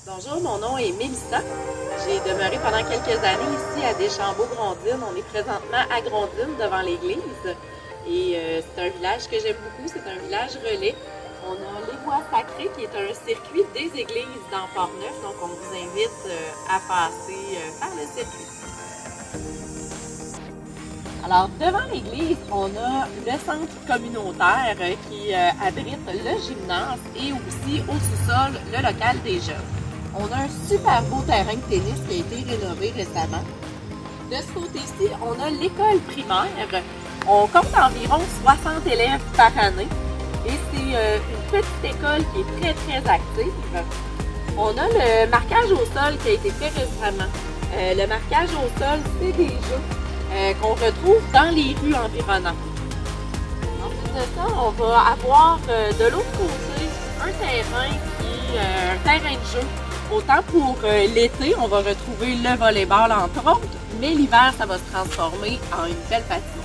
Bonjour, mon nom est Mélissa. J'ai demeuré pendant quelques années ici à Deschambault-Grondines. On est présentement à Grondines devant l'église. Et c'est un village que j'aime beaucoup, c'est un village relais. On a les Bois Sacrés qui est un circuit des églises dans Port-Neuf. Donc on vous invite à passer par le circuit. Alors, devant l'église, on a le centre communautaire qui abrite le gymnase et aussi au sous-sol le local des jeunes. On a un super beau terrain de tennis qui a été rénové récemment. De ce côté-ci, on a l'école primaire. On compte environ 60 élèves par année et c'est une petite école qui est très, très active. On a le marquage au sol qui a été fait récemment. Le marquage au sol, c'est des jeux qu'on retrouve dans les rues environnantes. Ensuite de ça, on va avoir de l'autre côté un terrain de jeu. Autant pour l'été, on va retrouver le volleyball entre autres, mais l'hiver, ça va se transformer en une belle patinoire.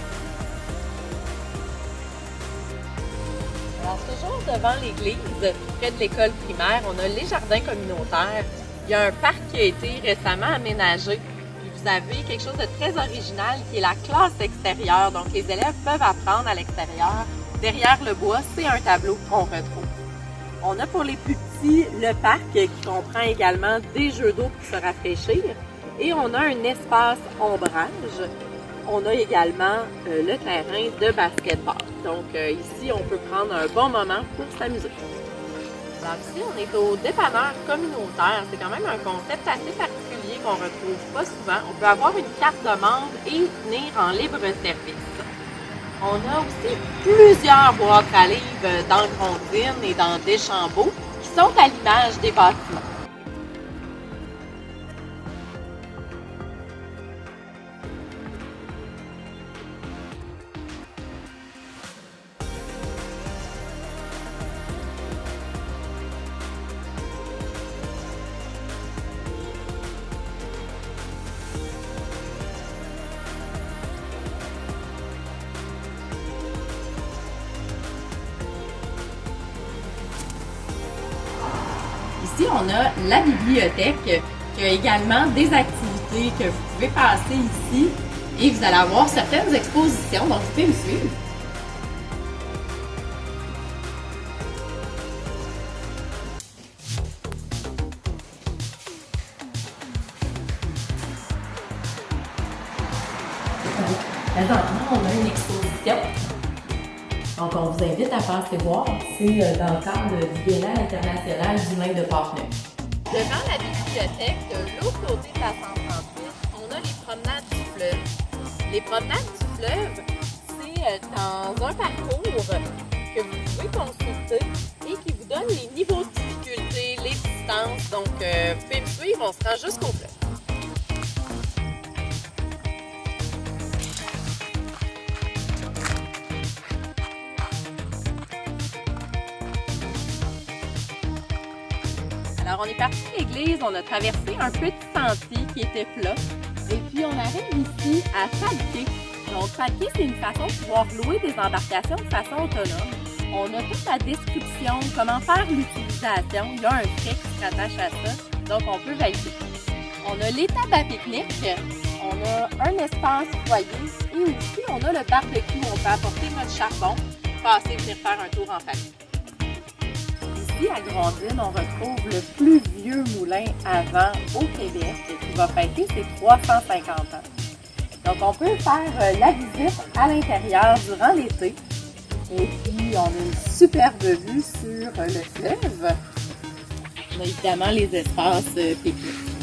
Alors, toujours devant l'église, près de l'école primaire, on a les jardins communautaires. Il y a un parc qui a été récemment aménagé. Vous avez quelque chose de très original qui est la classe extérieure. Donc, les élèves peuvent apprendre à l'extérieur. Derrière le bois, c'est un tableau qu'on retrouve. On a pour les plus petits le parc qui comprend également des jeux d'eau pour se rafraîchir. Et on a un espace ombrage. On a également le terrain de basketball. Donc, ici, on peut prendre un bon moment pour s'amuser. Alors ici, on est au dépanneur communautaire. C'est quand même un concept assez particulier qu'on ne retrouve pas souvent. On peut avoir une carte de membre et venir en libre service. On a aussi plusieurs boîtes à livres dans Grondines et dans Deschambault qui sont à l'image des bâtiments. Ici, on a la bibliothèque qui a également des activités que vous pouvez passer ici et vous allez avoir certaines expositions, donc vous pouvez me suivre. Présentement, on a une exposition. Donc, on vous invite à passer voir. C'est dans le cadre du Biennale international du vin de Port-Neuf. Devant la bibliothèque, de l'autre côté de la 138, on a les promenades du fleuve. Les promenades du fleuve, c'est dans un parcours que vous pouvez consulter et qui vous donne les niveaux de difficulté, les distances. Donc, vous pouvez me suivre, on se rend jusqu'au fleuve. Alors, on est parti de l'église, on a traversé un petit sentier qui était plat. Et puis, on arrive ici à Falquet. Donc, Falquet, c'est une façon de pouvoir louer des embarcations de façon autonome. On a toute la description, comment faire l'utilisation. Il y a un frais qui se rattache à ça. Donc, on peut valider. On a l'étable à pique-nique. On a un espace foyer. Et aussi, on a le barbecue. On peut apporter notre charbon, passer, venir faire un tour en famille. Ici, à Grondines, on retrouve le plus vieux moulin à vent au Québec qui va fêter ses 350 ans. Donc, on peut faire la visite à l'intérieur durant l'été. Et puis, on a une superbe vue sur le fleuve. On a évidemment les espaces pique-nique.